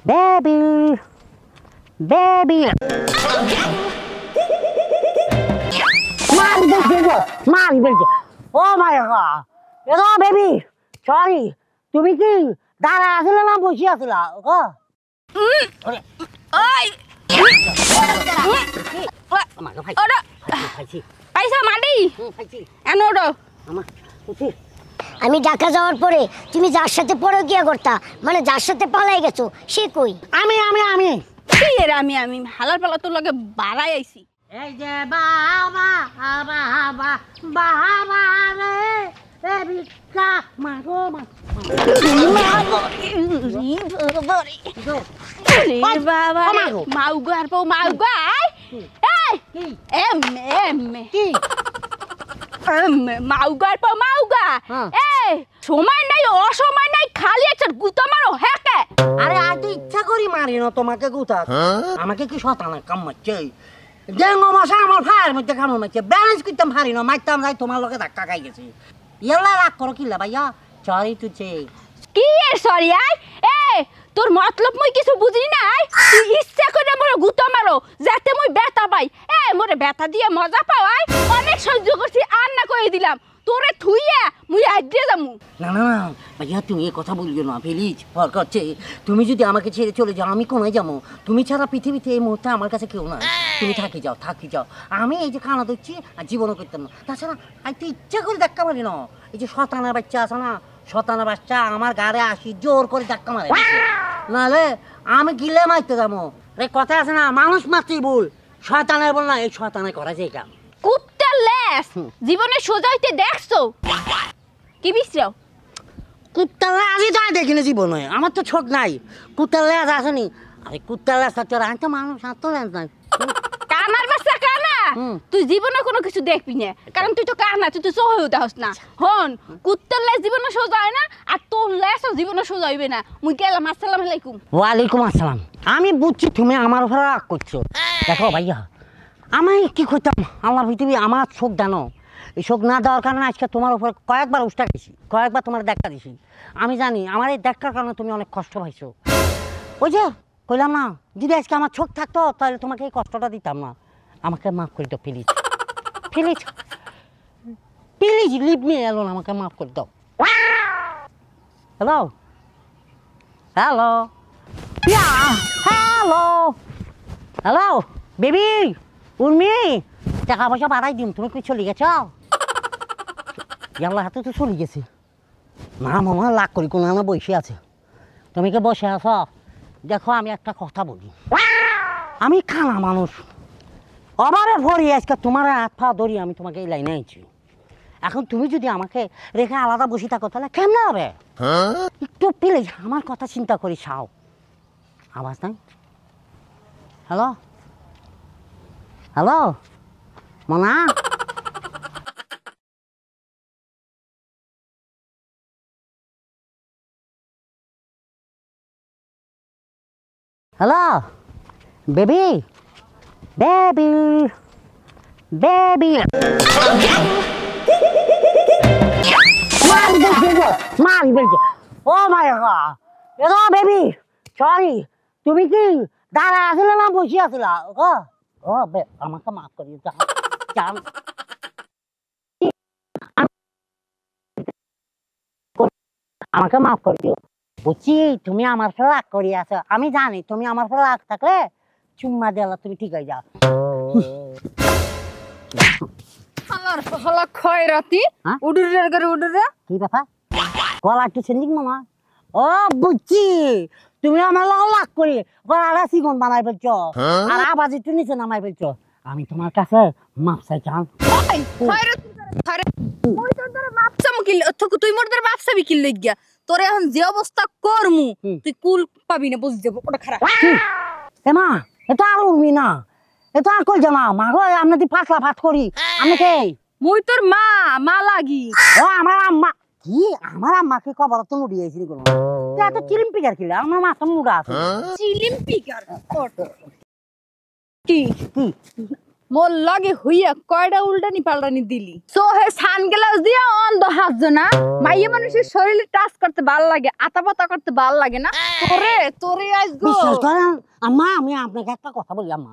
Baby baby মারি বলছে ও মাই god এলো বেবি সরি তুমি কি দাঁড়া আসলে না বসে আসলা গো ওই আমাকে ভাই ওরা খাইছি পয়সা মাটি খাইছি এনো ওটা আমার খাইছি আমি ঢাকা যাওয়ার পরে তুমি যার সাথে পরকিয়া করতা মানে যার সাথে পালাই গেছো সে কই? আমি কি এর আমি হালার পালা তোর লগে বাড়াই আইছি এই যে বাবা বাবা বাবা রে বিকা মাগো মা বাবা মাউগো আর পো মাউগো এই এম কি মাউগো আর পো মাউগা এই সময় নাই অসময় নাই খালি একটা গুতা মারো হ্যাঁ আরে আজ তো ইচ্ছা করি মারি না তোমাকে গুতা আমাকে কি শতানা কাম মারছে ডেঙ্গো মশা আমার ফায়ার মধ্যে কামড় মারছে ব্যালেন্স করতাম পারি না মারতাম যাই তোমার লোকে ধাক্কা খাই গেছি ইয়াল্লা রাগ করো কিল্লা ভাইয়া সরি তুই কি এর সরি আই এ তোর মতলব মই কিছু বুঝি নাই তুই ইচ্ছা করে মোরে গুতা মারো যাতে মই ব্যথা পাই এ মোরে ব্যথা দিয়ে মজা পাওয়াই অনেক সহ্য করছি আর না কই দিলাম তোরে থুইয়া মুই আইড্রে যামু না না না ভাইয়া তুমি এ কথা বলিও না প্লিজ ভর করছে তুমি যদি আমাকে ছেড়ে চলে যাও আমি কোনায় যাবো তুমি ছাড়া পৃথিবীতে এই মুহূর্তে আমার কাছে কেউ না তুমি থাকি যাও আমি এই যে খানা দিচ্ছি আর জীবনও করতাম না তাছাড়া আমি তো ইচ্ছা করে ধাক্কা মারি না এই যে শতানা বাচ্চা আছে না শতানা বাচ্চা আমার গাড়ে আসি জোর করে ধাক্কা মারে নাহলে আমি গিলে মারতে যাবো রে কথা আছে না মানুষ মাত্রই ভুল শতানের বল না এই শতানে করা যায় কাম কুত্তার লেস জীবনে সোজা হইতে দেখছো কি বিশ্রাও কুত্তার লেজ আমি তো দেখিনি জীবনে আমার তো ছোট নাই কুত্তার লেজ আসেনি আরে কুত্তার লেজ থাকতে আমি তো মানুষ আর তো লেজ নাই কানার বাচ্চা কানা তুই জীবনে কোনো কিছু দেখবি না কারণ তুই তো কানা তুই তো সহ হতে হস না হন কুত্তার লেজ জীবনে সোজা হয় না আর তোর লেজও জীবনে সোজা হইবে না মুই গেলাম আসসালামু আলাইকুম ওয়ালাইকুম আসসালাম আমি বুঝছি তুমি আমার উপরে রাগ করছো দেখো ভাইয়া আমি কি করতাম আমার পৃথিবী আমার চোখ জানো এই চোখ না দেওয়ার কারণে আজকে তোমার উপরে কয়েকবার উষ্টা গেছি কয়েকবার তোমার দেখা দিছি আমি জানি আমার এই দেখার কারণে তুমি অনেক কষ্ট পাইছো ওই যে কইলাম না যদি আজকে আমার চোখ থাকতো তাহলে তোমাকে এই কষ্টটা দিতাম না আমাকে মাফ করে দাও please please please leave me alone আমাকে মাফ করে দাও hello hello hello hello baby Urmi টাকা পয়সা বাড়াই দিম তুমি কি চলে গেছ ইয়াল্লা হাতে তো চলে গেছে না মামা লাগ করি কোনো না বসে আছে তুমি কি বসে আছো দেখো আমি একটা কথা বলি আমি খানা মানুষ আবারে ভরি আজকে তোমার হাত পা ধরি আমি তোমাকে এই লাইনে আইছি এখন তুমি যদি আমাকে রেখে আলাদা বসে থাকো তাহলে কেমন হবে একটু প্লিজ আমার কথা চিন্তা করি চাও আওয়াজ নাই হ্যালো হ্যালো মনা হ্যালো বেবি বেবি বেবি মারি বলছে ও মাই গড এলো বেবি সরি তুমি কি দাঁড়া আসলে না বসে আসলা ও ও আমাকে মাফ করি যান আমাকে মাফ করে দিও বুঝছি তুমি আমার ফেলে রাগ করি আছো আমি জানি তুমি আমার ফেলে রাগ থাকলে চুম্মা দিলা তুমি ঠিক হয়ে যাও হালার হালা খয়রাতি উডুরে করে উডুরে কি ব্যাপার গলা একটু চেঞ্জিং মামা ও বুঝছি তুমি আমার লাগ করি গলাটা চিকন বানাই ফেলছো আর আবাজ একটু নিচে নামাই ফেলছো আমি তোমার কাছে মাপ চাই চান তুই মোর তোর বাপসা বিকিল লাগিয়া তোর এখন যে অবস্থা করমু তুই কুল পাবি না বুঝ যাবো ওটা খারাপ এমা এটা আর উর্মি না এটা আর কই জানা মা গো আমরা দি পাতলা ভাত করি আমি কে মুই তোর মা মা লাগি ও আমার আম্মা কি আমার আম্মাকে কবর তো মুড়ি আইছিনি কোন তুই এত চিলিম পিকার কিলা আমার মা তো মুড়া আছে চিলিম পিকার কি কি মোর লগে হইয়া কয়টা উল্টানি পাল্টানি দিলি সো হে সানগ্লাস দিয়া অন্ধ হাসছো না মাইয়া মানুষের শরীরে টাচ করতে ভাল লাগে আতা পাতা করতে ভাল লাগে না তোরে তোরে আজ গো বিশ্বাস করেন আম্মা, আমি আপনাকে একটা কথা বলি আম্মা,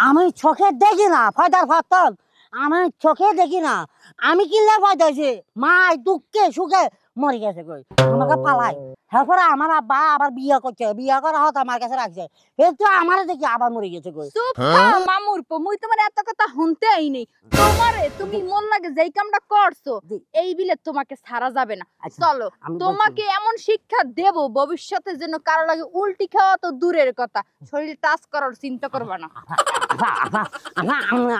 আমি চোখে দেখি না ফায়দার ফাতন, আমি চোখে দেখি না, আমি কিনলে ফায়দা হয়েছে মা দুঃখে সুখে মরে গেছে কই আমাকে পালাই, তারপরে আমার আব্বা আবার বিয়ে করছে, বিয়ে করা হতো আমার কাছে রাখছে, কিন্তু আমার দেখি আবার মরে গেছে কই। চুপ মামুর পো মুই তোমার এত কথা শুনতে আই নেই তোমারে তুমি মন লাগে যেই কামটা করছো এই বিলে তোমাকে ছাড়া যাবে না। আচ্ছা, চলো আমি বলছি। তোমাকে এমন শিক্ষা দেব ভবিষ্যতে যেন কারো লাগে উল্টি খাওয়া তো দূরের কথা শরীর টাচ করার চিন্তা করবা না।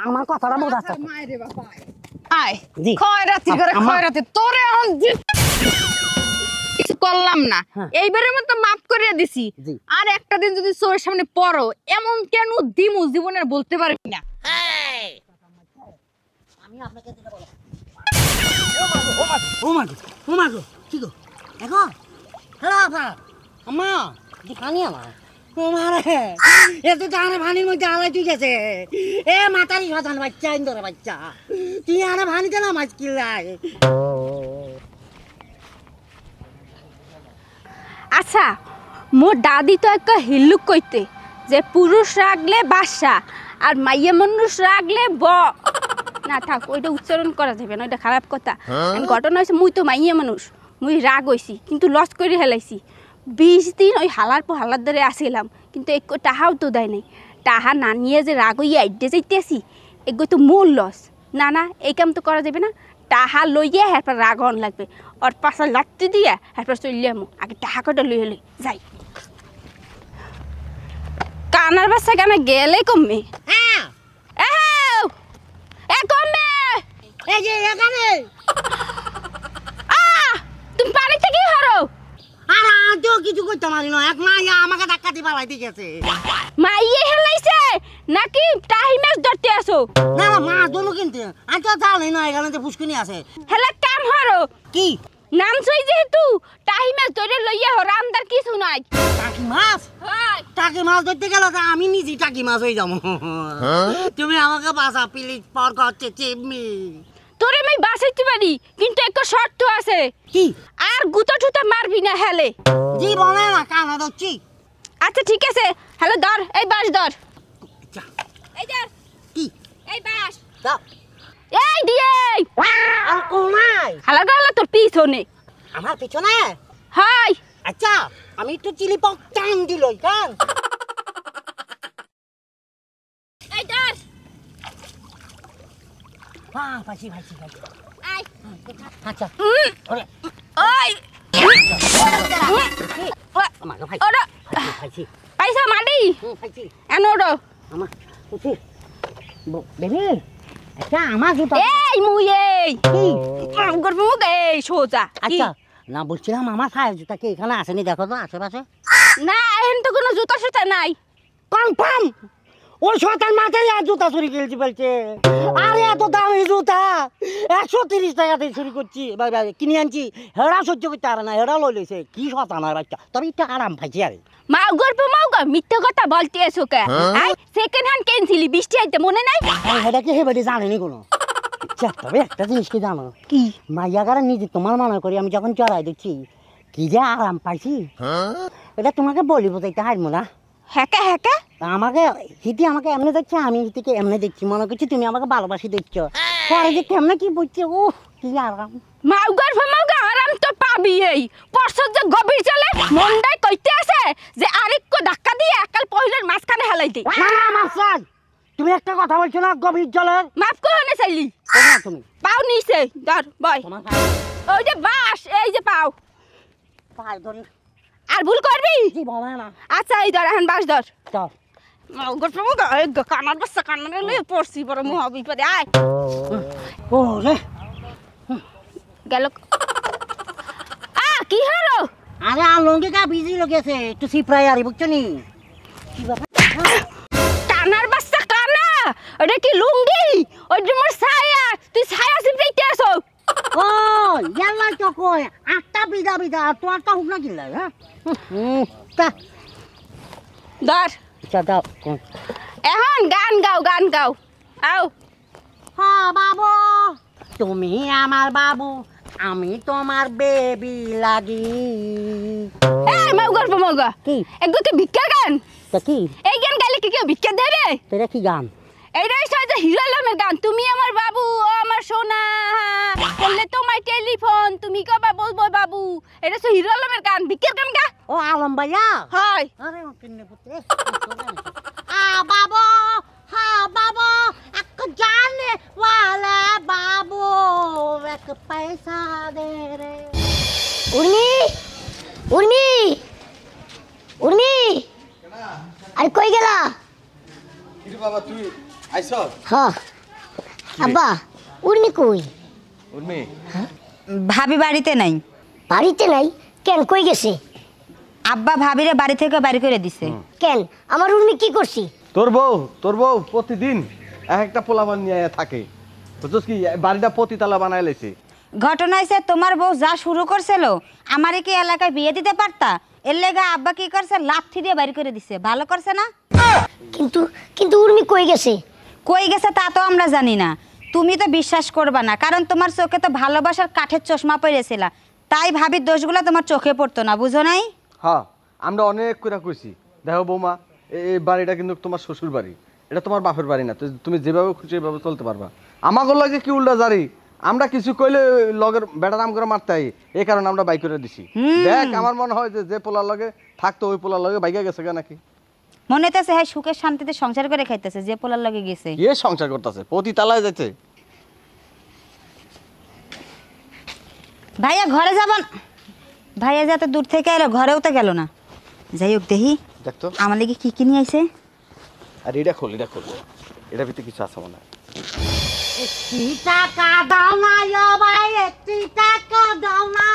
আমার কথাটা মনে আছে। মায়েরে বাবা আয় জি। খয়রাতি করে খয়রাতি তোরে এখন কিছু করলাম না এইবারের মতো মাফ করিয়া দিছি জি। আর একটা দিন যদি চোরের সামনে পড়ো এমন কেন দিমু জীবনের বলতে পারবি না। আমি আপনাকে যেটা বললাম ও মা গো কি গো দেখো হ্যালো আপা আম্মা পানি আমার মারে এত জানে পানির মধ্যে আলাই তুই গেছে এ মাতারি সাধান বাচ্চা ইন্দোরে বাচ্চা তুই আরে পানিতে না মাছ কিলাই। আচ্ছা মোর দাদি তো একটা হিল্লুক কইতে যে পুরুষ রাগলে বাসা আর মাইয়া মানুষ রাগলে না থাক ওইটা উচ্চারণ করা যাবে না ওইটা খারাপ কথা। ঘটনা হয়েছে মুই তো মাইয়া মানুষ মুই রাগ হইছি কিন্তু লস করে হেলাইছি 20 দিন ওই হালার পর হালার ধরে আসিলাম কিন্তু এক টাহাও তো দেয় নাই টাহা না নিয়ে যে রাগ হইয়া আইডে যাইতেছি এগুলো তো মোর লস না না এই কাম তো করা যাবে না টাহা লইয়া এরপর রাগ হন লাগবে ওর পাশা লাত্তি দিয়া এরপর চলিয়াম আগে টাহা কটা লইয়া লই যাই কানার বাচ্চা কেন গেলে কমবে হ্যাঁ কমবে এই যে এখানে তুমি পানিতে কি হারো আর আজও কিছু করতে পারি না এক মাইয়া আমাকে ধাক্কা দিয়ে পালাই দিয়ে গেছে। মাইয়ে হেলাইছে নাকি টাহি মাছ ধরতে আসো না না মা দোনো কিনতে আজ তো জানি না এখানে যে পুষ্কিনি আছে হেলা কাম হারো কি নাম ছই যেহেতু টাহি মাছ ধরে লইয়া হর আমদার কিছু নাই টাকি মাছ হয় টাকি মাছ ধরতে গেলে তো আমি নিজেই টাকি মাছ হয়ে যাবো। তুমি আমাকে বাঁচা প্লিজ পর করছে চিমনি তোরে আমি বাঁচাইতে পারি কিন্তু একটা শর্ত আছে কি আর গুতা টুতা মারবি না হেলে জীবনে না কানা ধরছি। আচ্ছা ঠিক আছে হ্যালো ধর এই বাস ধর আচ্ছা, এই ধর কি এই বাস দাও এই দিয়ে আর কোনায় হালা গালা তোর পিছনে আমার পিছনে হাই আচ্ছা আমি একটু চিলি পক টান দিল কেন এই ধর হ্যাঁ পাইছি পাইছি পাইছি আই আচ্ছা ওরে ওই আমার ভাই ওরা পাইছি পয়সা মাডি পাইছি এনো ওরা আমার পাইছি বেবি আচ্ছা আমার জুতা এই মুই এই কি গর্ব মুখ এই সোজা আচ্ছা না বলছিলাম আমার খায় জুতা কি এখানে আসেনি দেখো তো আশেপাশে না এখন তো কোনো জুতা সুতা নাই কনফার্ম ওই শতান মাথায় আর জুতা চুরি খেলছি বলছে আরে এত দামি জুতা 130 টাকা দিয়ে চুরি করছি কিনে আনছি হেরা সহ্য করতে পারে না হেরা লই লইছে কি শতান আর বাচ্চা তবে একটু আরাম পাইছি আরে মা গর্ব মাউগা মিথ্যা কথা বলতে এসো কে আই সেকেন্ড হ্যান্ড কিনছিলি বৃষ্টি আইতে মনে নাই হেটা কি হেবাটি জানেনি কোনো আচ্ছা তবে একটা জিনিস কি জানো কি মাইয়া কারা নিজে তোমার মনে করি আমি যখন চড়াই দিচ্ছি কি যে আরাম পাইছি এটা তোমাকে বলি বোঝাইতে হারবো না হ্যাঁ হ্যাঁ আমাকে হিতি আমাকে এমনি দেখছে আমি হিতিকে এমনি দেখছি মনে করছি তুমি আমাকে ভালোবাসি দেখছো পরে যে কেমনে কি বলছে ও কি আরাম মাউ গর্ব মাউগা আরাম তো পাবি এই পরশর যে গভীর চলে মন্ডাই কইতে আছে যে আরেকটু ধাক্কা দিয়ে একাল পহিলের মাঝখানে হেলাই দে না না মাস্টার তুমি একটা কথা বলছো না গভীর জলের মাফ করনে চাইলি কোথা তুমি পাও নিছে ধর বয় তোমার ওই যে বাস এই যে পাও পায়ে ধরি আর ভুল করবি জি বলে না আচ্ছা এই ধর এখন বাস ধর চল মাউ গর্ব মাউগা এই কানার বাচ্চা কানারে লয়ে পড়ছি বড় মুহ বিপদে আয় ও রে গেল কি হলো আরে আর লঙ্গে কা বিজি লগেছে একটু সিপ্রাই আরি বুঝছো নি কি ব্যাপার কানার বাচ্চা কানা ওটা কি লুঙ্গি ওইটা মোর ছায়া তুই ছায়া সিপড়াইতে আসো ও ইয়াল্লা তো কই আটটা বিদা বিদা তো আটটা হুক না কিনলা হ্যাঁ তা ধর আচ্ছা দাও এখন গান গাও আও হ্যাঁ বাবু, তুমি আমার বাবু, আমি তোমার বেবি লাগি। এই মাউ গল্প মগা কি? একগতে ভিক্ষার গান। তা কি? এই গান গাইলে কি কেউ ভিক্ষা দেবে? এটা কি গান? এইটাই সাজে হিরো আলমের গান। তুমি আমার বাবু, ও আমার সোনা, বললে তোমার টেলিফোন, তুমি কবে বলবো বাবু। এটা তো হিরো আলমের গান, ভিক্ষার গান গা। ও আলম ভাইয়া। হয় আরে ও কিন্নে পুত্রে। বাবু, হ্যাঁ বাবু, এক জানে ওয়ালা বাবু, এক পয়সা দে রে। উর্মি, উর্মি, উর্মি, আরে কই গেলা? কিরে বাবা তুই আইছ? হ্যাঁ আব্বা, উর্মি কই? উর্মি ভাবি বাড়িতে নাই। বাড়িতে নাই কেন? কই গেছে? আব্বা ভাবিরে বাড়ি থেকে বাড়ি করে দিছে। কেন? আমার উর্মি কি করছি? তোর বউ প্রতিদিন এক একটা পোলাপান নিয়ে থাকে, বুঝছিস কি? বাড়িটা পতিতালা বানায় লেছে। ঘটনা হইছে তোমার বউ যা শুরু করছিল, আমারে কি এলাকায় বিয়ে দিতে পারতা? এর লেগে আব্বা কি করছে, লাথি দিয়ে বাড়ি করে দিছে। ভালো করছে না? কিন্তু কিন্তু উর্মি কই গেছে? কই গেছে তা তো আমরা জানি না। তুমি তো বিশ্বাস করবা না, কারণ তোমার চোখে তো ভালোবাসার কাঠের চশমা পড়েছিল, তাই ভাবির দোষগুলো তোমার চোখে পড়তো না, বুঝো নাই? হ্যাঁ, আমরা অনেক করে কইছি, দেখো বৌমা, এই বাড়িটা কিন্তু তোমার শ্বশুর বাড়ি, এটা তোমার বাপের বাড়ি না। তুমি যেভাবে খুশি এভাবে চলতে পারবা। আমাকে লাগে কি উল্টা জারি, আমরা কিছু কইলে লগের বেটা নাম করে মারতে হয়, এই কারণে আমরা বাইক করে দিছি। দেখ, আমার মনে হয় যে পোলার লগে থাকতো ওই পোলার লগে বাইকে গেছে কেন নাকি? মনে হইতেছে হ্যাঁ সুখের শান্তিতে সংসার করে খাইতেছে, যে পোলার লগে গেছে। কে সংসার করতেছে? পতিতালায় যাচ্ছে। ভাইয়া ঘরে যাবেন? ভাইয়া যাতে দূর থেকে এলো, ঘরেও তো গেল না। যাই হোক দেখি দেখতো আমার লেগে কি কি নিয়ে আইছে। আর এটা খোল, এটা ভিতরে কিছু আছে মনে হয়। একটি টাকা দাও না ও ভাই, একটি টাকা দাও না,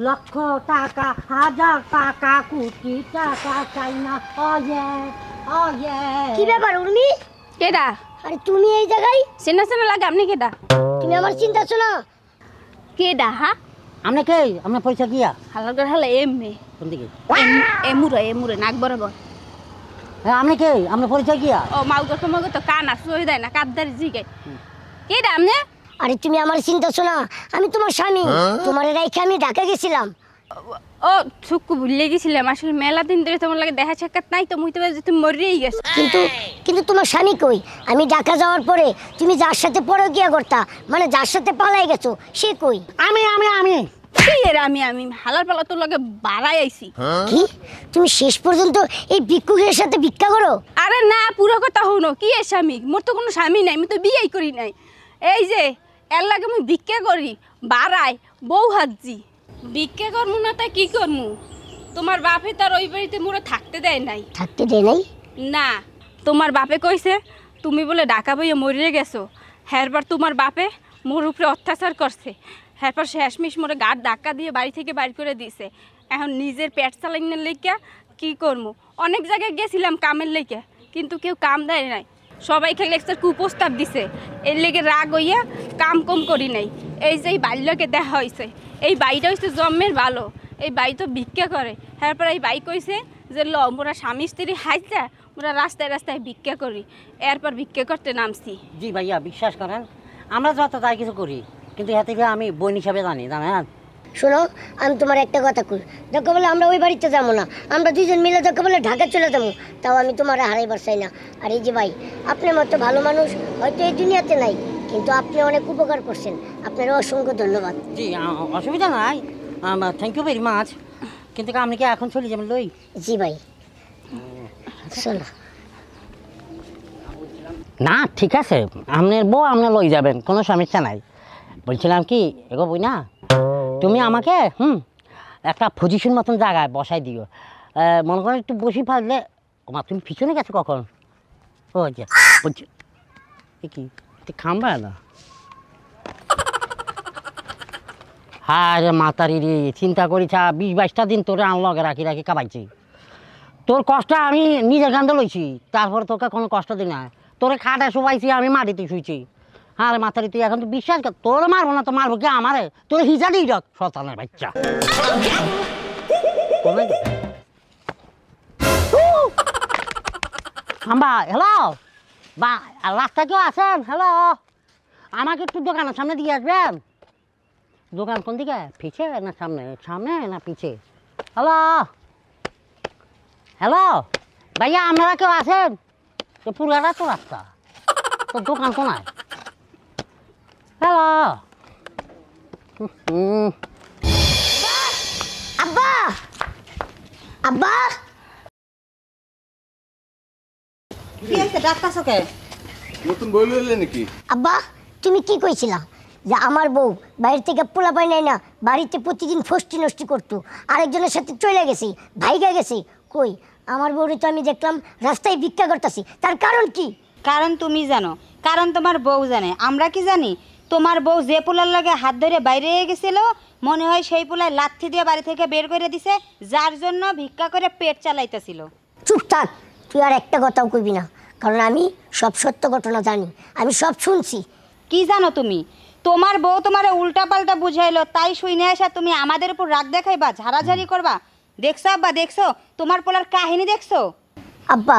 লক্ষ টাকা, হাজার টাকা, কোটি টাকা চাই না। ও ইয়ে। কি ব্যাপার উর্মি? কেডা? আরে তুমি এই জায়গায়? চেনা চেনা লাগে। আপনি কেডা? তুমি আমার চিন্তা আছো না? কেডা? হ্যাঁ আপনি কে? আপনার পয়সা কিয়া? হালার করে হালা এমনি কোন দিকে? এমুরে নাক বরাবর। হ্যাঁ, আপনি কে? আপনার পরিচয় কিয়া? ও মাউ গল্প মগা তো কান আছে ওই দেয় না, কাদ্দারি জিগে। কেডা আপনি? আরে তুমি আমার চিন্তা আছো না? আমি তোমার স্বামী। তোমার রাইখে আমি ঢাকা গেছিলাম। ও সুক্কু ভুলে গেছিলাম, আসলে মেলা দিন ধরে তোমার লাগে দেখা সাক্ষাৎ নাই তো, মুই তো ভাবছি তুমি মরেই গেছো। কিন্তু কিন্তু তোমার স্বামী কই? আমি ঢাকা যাওয়ার পরে তুমি যার সাথে পরকিয়া করতা, মানে যার সাথে পালাই গেছো, সে কই? আমি কি এর আমি হালার পালা তোর লাগে বাড়াই আইছি। কি? তুমি শেষ পর্যন্ত এই ভিক্ষুকের সাথে ভিক্ষা করো? আরে না, পুরো কথা হনো। কি এর স্বামী? মোর তো কোনো স্বামী নাই, আমি তো বিয়েই করি নাই। এই যে এর লাগে মুই ভিক্ষা করি, বাড়াই বউ হাজি। ভিক্ষা করমু না তাই কি করমু? তোমার বাপে তার ওই বাড়িতে মোরে থাকতে দেয় নাই। থাকতে দেয় নাই? না, তোমার বাপে কইছে তুমি বলে ঢাকা বইয়ে মরিয়ে গেছো। হ্যারবার তোমার বাপে মোর উপরে অত্যাচার করছে। হ্যারপর শেষমিশ মোরে গাড় ধাক্কা দিয়ে বাড়ি থেকে বাইর করে দিছে। এখন নিজের পেট চালাইনের লেগে কি করবো? অনেক জায়গায় গেছিলাম কামের লেগে, কিন্তু কেউ কাম দেয় নাই। সবাই খালি একটা কুপ্রস্তাব দিছে, এর লেগে রাগ হইয়া কাম কম করি নাই। এই যে এই বাল্যকে দেখা হয়েছে, এই বাড়িটা হচ্ছে জন্মের ভালো। এই বাড়ি তো ভিক্ষা করে। হ্যারপর এই বাই কইছে যে ল মোরা স্বামী স্ত্রী হাইজা মোরা রাস্তায় রাস্তায় ভিক্ষা করি। এরপর ভিক্ষা করতে নামছি। জি ভাইয়া, বিশ্বাস করেন আমরা যত তাই কিছু করি, কিন্তু এতে আমি বোন হিসাবে জানেন। শোনো, আমি তোমার একটা কথা কই। দেখো বলে আমরা ওই বাড়িতে যাবো না, আমরা দুইজন মিলে দেখো বলে ঢাকা চলে যাবো, তাও আমি তোমার হারাইবার চাই না। আর এই যে ভাই, আপনার মতো ভালো মানুষ হয়তো এই দুনিয়াতে নাই, কিন্তু আপনি অনেক উপকার করছেন। আপনার অসংখ্য ধন্যবাদ। জি, অসুবিধা নাই, থ্যাংক ইউ ভেরি মাচ। কিন্তু আপনি কি এখন চলে যাবেন লই? জি ভাই, চলো। না ঠিক আছে, আপনার বউ আপনি লই যাবেন, কোনো সমস্যা নাই। বলছিলাম কি এগো বই না, তুমি আমাকে একটা পজিশন মতন জায়গায় বসাই দিও। মনে করো একটু বসি ফাজলে, ওমা তুমি পিছনে গেছো কখন? ও আচ্ছা, বলছি কি তুই খামবা না? হ্যাঁ রে মাতারি রে, চিন্তা করি 20-22টা দিন তোরে আনলগে রাখি রাখি কাবাইছি। তোর কষ্ট আমি নিজের কান্দে লইছি, তারপরে তোকে কোনো কষ্ট দিই না। তোরে খাটে শুবাইছি, আমি মাটিতে শুইছি। হ্যাঁ রে মাতারি, তুই এখন তো বিশ্বাস কর, তোর মারবো না তো মারবো কি আমারে? তোর হিজা দিই যাক শতানের বাচ্চা। আম্বা হ্যালো, বা রাস্তা কেউ আছেন? হ্যালো, আমাকে একটু দোকানের সামনে দিয়ে আসবেন। দোকান কোন দিকে, পিছে না সামনে? সামনে না পিছে? হ্যালো হ্যালো ভাইয়া, আপনারা কেউ আছেন? তো পুরাটা তো রাস্তা, তো দোকান কোনায়? হ্যালো। আব্বা, আব্বা, কি হয়েছে, ডাক্তার কে? নতুন বই লইলে নাকি? আব্বা, তুমি কি কইছিলা যে আমার বউ বাইরে থেকে পোলা পাই নাই না, বাড়িতে প্রতিদিন ফষ্টি নষ্টি করতো, আরেকজনের সাথে চলে গেছি, ভাইগা গেছি? কই, আমার বউরে তো আমি দেখলাম রাস্তায় ভিক্ষা করতেছি। তার কারণ কি? কারণ তুমি জানো, কারণ তোমার বউ জানে। আমরা কি জানি? তোমার বউ যে পোলার লাগে হাত ধরে বাইরে গেছিল, মনে হয় সেই পোলায় লাথি দিয়ে বাড়ি থেকে বের করে দিছে, যার জন্য ভিক্ষা করে পেট চালাইতেছিল। চুপ থাক, তুই আর একটা কথাও কইবি না, কারণ আমি সব সত্য ঘটনা জানি, আমি সব শুনছি। কি জানো তুমি? তোমার বউ তোমার উল্টা পাল্টা বুঝাইলো, তাই শুনে আসা তুমি আমাদের উপর রাগ দেখাইবা, ঝাড়াঝাড়ি করবা? দেখছো আব্বা, দেখছো তোমার পোলার কাহিনী দেখছো? আব্বা,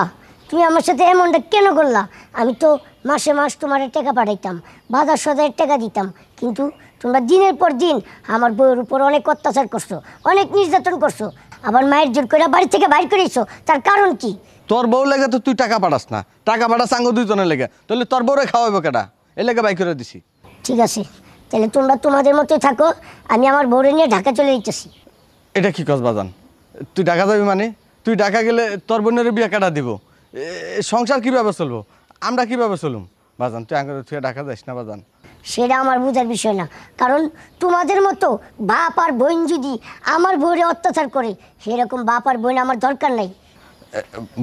তুমি আমার সাথে এমনটা কেন করলা? আমি তো মাসে মাস তোমার টাকা পাঠাইতাম, বাজার সদায়ের টাকা দিতাম, কিন্তু তোমরা দিনের পর দিন আমার বউয়ের উপর অনেক অত্যাচার করছো, অনেক নির্যাতন করছো, আবার মায়ের জোর করে বাড়ি থেকে বাইর করেছো। তার কারণ কি? তোর বউ লেগে তো তুই টাকা পাঠাস না, টাকা পাঠাস আঙ্গ দুইজনের লেগে, তাহলে তোর বউরে খাওয়াবো কেটা? এ লেগে বাই করে দিছি। ঠিক আছে, তাহলে তোমরা তোমাদের মতোই থাকো, আমি আমার বউরে নিয়ে ঢাকা চলে যেতেছি। এটা কি কস বাজান? তুই ঢাকা যাবি মানে? তুই ঢাকা গেলে তোর বোনের বিয়ে কাটা দিব, সংসার কিভাবে চলবো? আমরা কিভাবে চলুম? বাজান তুই আঙ্গ তুই ঢাকা যাস না বাজান। সেটা আমার বোঝার বিষয় না, কারণ তোমাদের মতো বাপ আর বোন যদি আমার বউরে অত্যাচার করে, সেরকম বাপ আর বোন আমার দরকার নাই।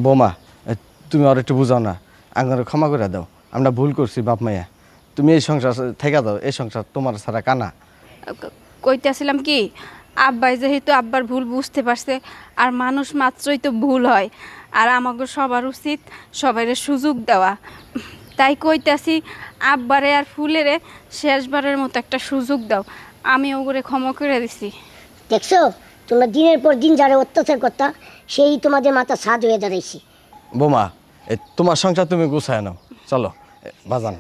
বোমা, তুমি আর একটু বুঝাও না, আঙ্গরে ক্ষমা করে দাও, আমরা ভুল করছি বাপ মাইয়া। তুমি এই সংসার থেকে দাও, এই সংসার তোমার ছাড়া কানা। কইতেছিলাম কি, আব্বাই যেহেতু আব্বার ভুল বুঝতে পারছে, আর মানুষ মাত্রই তো ভুল হয়, আর আমাকে সবার উচিত সবাইরে সুযোগ দেওয়া। তাই কইতাছি, আব্বারে আর ফুলেরে শেষবারের মতো একটা সুযোগ দাও, আমি ওগুলো ক্ষমা করে দিছি। দেখছো, তোমরা দিনের পর দিন যারা অত্যাচার করতা, সেই তোমাদের মাথা সাদ হয়ে দাঁড়াইছি। বোমা, তোমার সংসার তুমি গুছায় নাও, চলো বাজান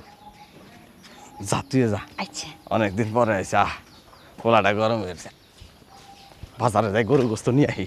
যা, তুই যা। আচ্ছা, অনেকদিন পরে আইসা, পোলাটা গরম হয়েছে, বাজারে যাই গরু গোস্ত নিয়ে আহি।